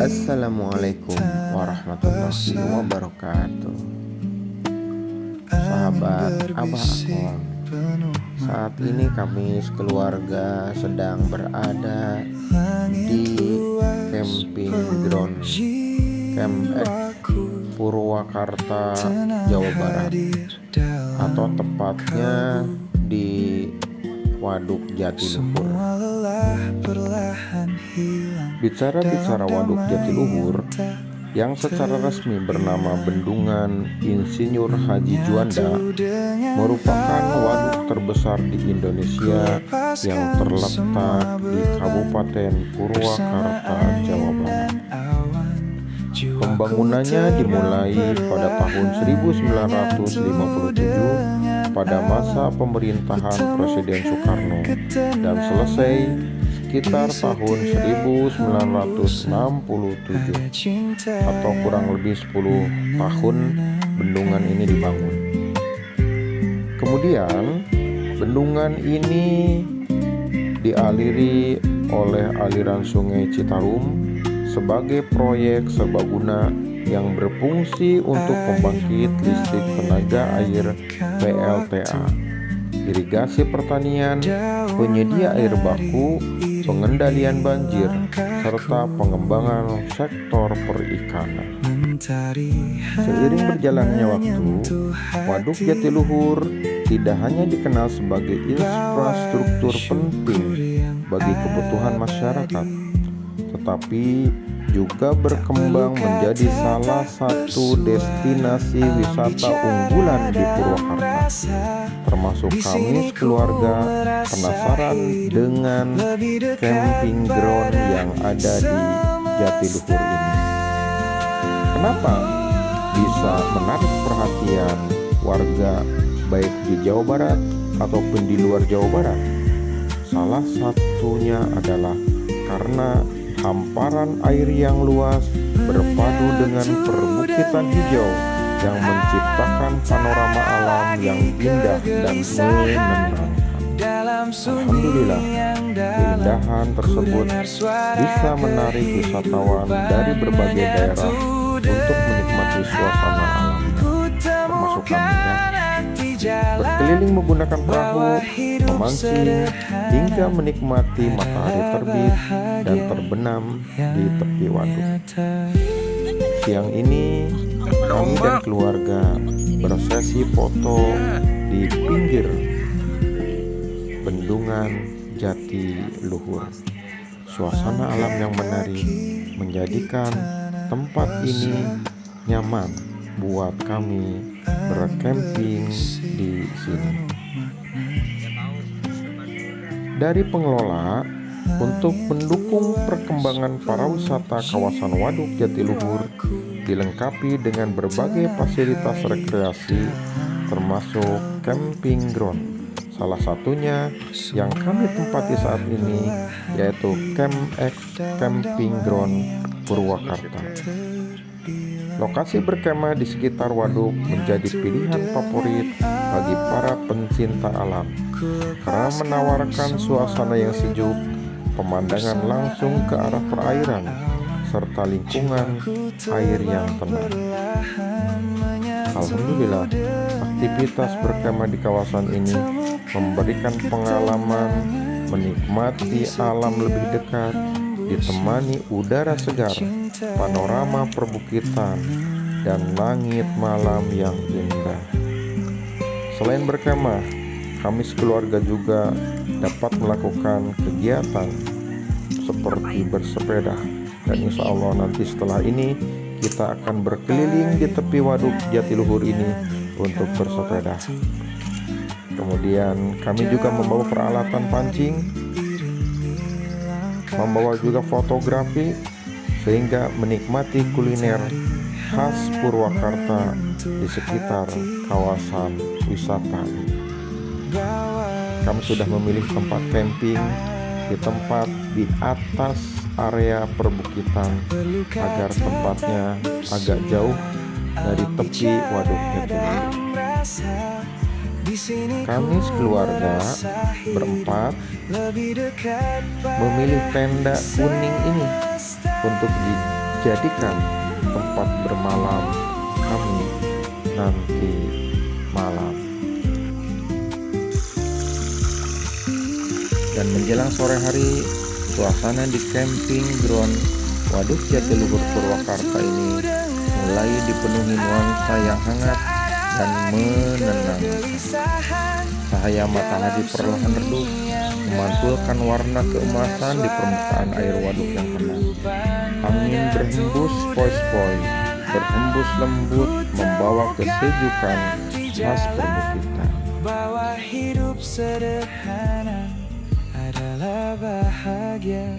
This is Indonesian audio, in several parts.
Assalamualaikum warahmatullahi wabarakatuh. Sahabat Abah Akon, saat ini kami sekeluarga sedang berada di camping ground Camp X Purwakarta, Jawa Barat, atau tepatnya di Waduk Jatiluhur. Bicara Waduk Jatiluhur yang secara resmi bernama Bendungan Insinyur Haji Juanda merupakan waduk terbesar di Indonesia yang terletak di Kabupaten Purwakarta, Jawa Barat. Pembangunannya dimulai pada tahun 1957 pada masa pemerintahan Presiden Soekarno dan selesai sekitar tahun 1967 atau kurang lebih 10 tahun bendungan ini dibangun. Kemudian bendungan ini dialiri oleh aliran Sungai Citarum sebagai proyek serbaguna yang berfungsi untuk pembangkit listrik tenaga air PLTA, irigasi pertanian, penyedia air baku, pengendalian banjir, serta pengembangan sektor perikanan. Seiring berjalannya waktu, Waduk Jatiluhur tidak hanya dikenal sebagai infrastruktur penting bagi kebutuhan masyarakat, tetapi juga berkembang menjadi salah satu destinasi wisata unggulan di Purwakarta. Termasuk kami keluarga penasaran dengan camping ground yang ada di Jatiluhur ini. Kenapa bisa menarik perhatian warga baik di Jawa Barat ataupun di luar Jawa Barat? Salah satunya adalah karena hamparan air yang luas berpadu dengan perbukitan hijau yang menciptakan panorama alam yang indah dan menenangkan. Alhamdulillah, keindahan tersebut bisa menarik wisatawan dari berbagai daerah untuk menikmati suasana alam, termasuk kami ya. Berkeliling menggunakan perahu, memancing, hingga menikmati matahari terbit dan terbenam di tepi waduk. Siang ini, kami dan keluarga bersesi foto di pinggir Bendungan Jatiluhur. Suasana alam yang menarik menjadikan tempat ini nyaman buat kami bercamping di sini. Dari pengelola, untuk mendukung perkembangan para wisata kawasan Waduk Jatiluhur dilengkapi dengan berbagai fasilitas rekreasi termasuk camping ground. Salah satunya yang kami tempati saat ini yaitu Camp X Camping Ground Purwakarta. Lokasi berkemah di sekitar waduk menjadi pilihan favorit bagi para pencinta alam karena menawarkan suasana yang sejuk, pemandangan langsung ke arah perairan, serta lingkungan air yang tenang. Alhamdulillah, aktivitas berkemah di kawasan ini memberikan pengalaman menikmati alam lebih dekat, ditemani udara segar, panorama perbukitan, dan langit malam yang indah. Selain berkemah, kami sekeluarga juga dapat melakukan kegiatan seperti bersepeda, dan insya Allah nanti setelah ini kita akan berkeliling di tepi Waduk Jatiluhur ini untuk bersepeda. Kemudian kami juga membawa peralatan pancing, membawa juga fotografi, sehingga menikmati kuliner khas Purwakarta di sekitar kawasan wisata ini. Kami sudah memilih tempat camping di tempat di atas area perbukitan agar tempatnya agak jauh dari tepi Waduk Jatiluhur. Kami sekeluarga berempat memilih tenda kuning ini untuk dijadikan tempat bermalam kami nanti malam. Dan menjelang sore hari, suasana di camping ground Waduk Jatiluhur Purwakarta ini mulai dipenuhi nuansa yang hangat dan menenangkan. Cahaya matahari perlahan redup, memantulkan warna keemasan di permukaan air waduk yang tenang. Angin berhembus spoi-spoi, berhembus lembut, membawa kesejukan khas perbukitan. Bahwa hidup sederhana adalah bahagia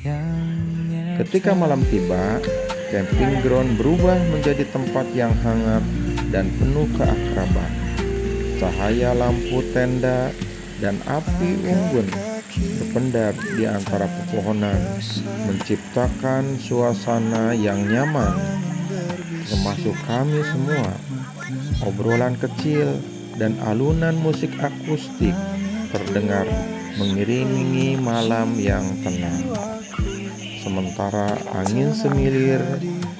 yang nyata. Ketika malam tiba, camping ground berubah menjadi tempat yang hangat dan penuh keakraban. Cahaya lampu tenda dan api unggun berpendar di antara pepohonan, menciptakan suasana yang nyaman, termasuk kami semua. Obrolan kecil dan alunan musik akustik terdengar mengiringi malam yang tenang. Sementara angin semilir,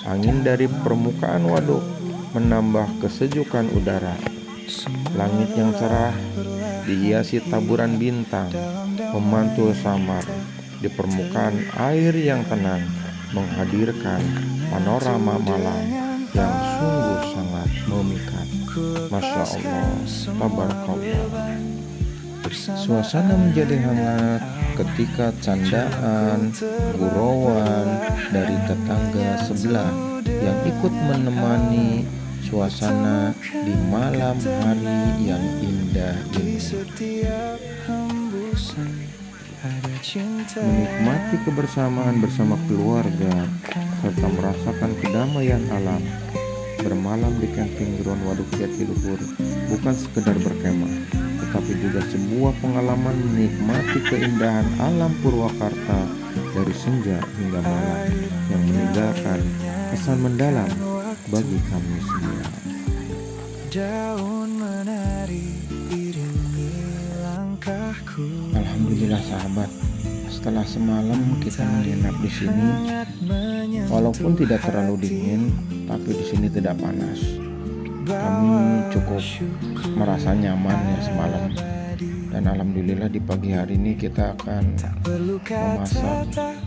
angin dari permukaan waduk menambah kesejukan udara. Langit yang cerah dihiasi taburan bintang, memantul samar di permukaan air yang tenang, menghadirkan panorama malam yang sungguh sangat memikat. Masya Allah, tabarakallah. Suasana menjadi hangat ketika candaan, gurauan dari tetangga sebelah yang ikut menemani suasana di malam hari yang indah ini. Menikmati kebersamaan bersama keluarga serta merasakan kedamaian alam. Bermalam di camping ground Waduk Jatiluhur bukan sekedar berkemah, tetapi juga sebuah pengalaman menikmati keindahan alam Purwakarta dari senja hingga malam yang meninggalkan kesan mendalam bagi kami semua. Alhamdulillah sahabat, setelah semalam kita menginap di sini, walaupun tidak terlalu dingin, tapi di sini tidak panas. Kami cukup merasa nyaman ya semalam. Dan alhamdulillah di pagi hari ini kita akan memasak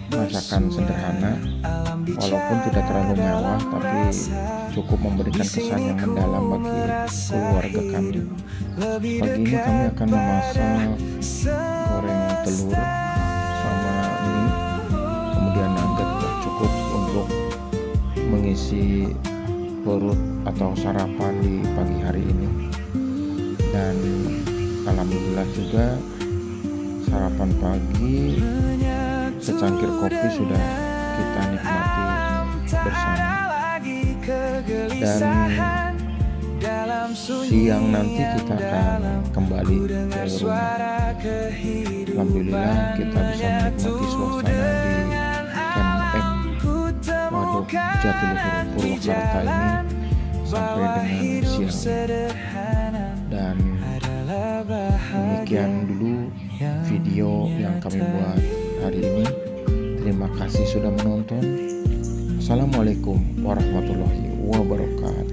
masakan sederhana, walaupun tidak terlalu mewah, tapi cukup memberikan kesan yang mendalam bagi keluarga kami. Pagi ini kami akan memasak goreng telur sama mie, kemudian nugget, cukup untuk mengisi perut atau sarapan di pagi hari ini. Dan alhamdulillah juga sarapan pagi secangkir kopi sudah kita nikmati bersama. Dan siang nanti kita akan kembali ke rumah. Alhamdulillah kita bisa menikmati suasana di Camp X Waduk Jatiluhur Purwakarta ini sampai dengan siang. Dan demikian dulu video yang kami buat hari ini. Terima kasih sudah menonton. Assalamualaikum warahmatullahi wabarakatuh.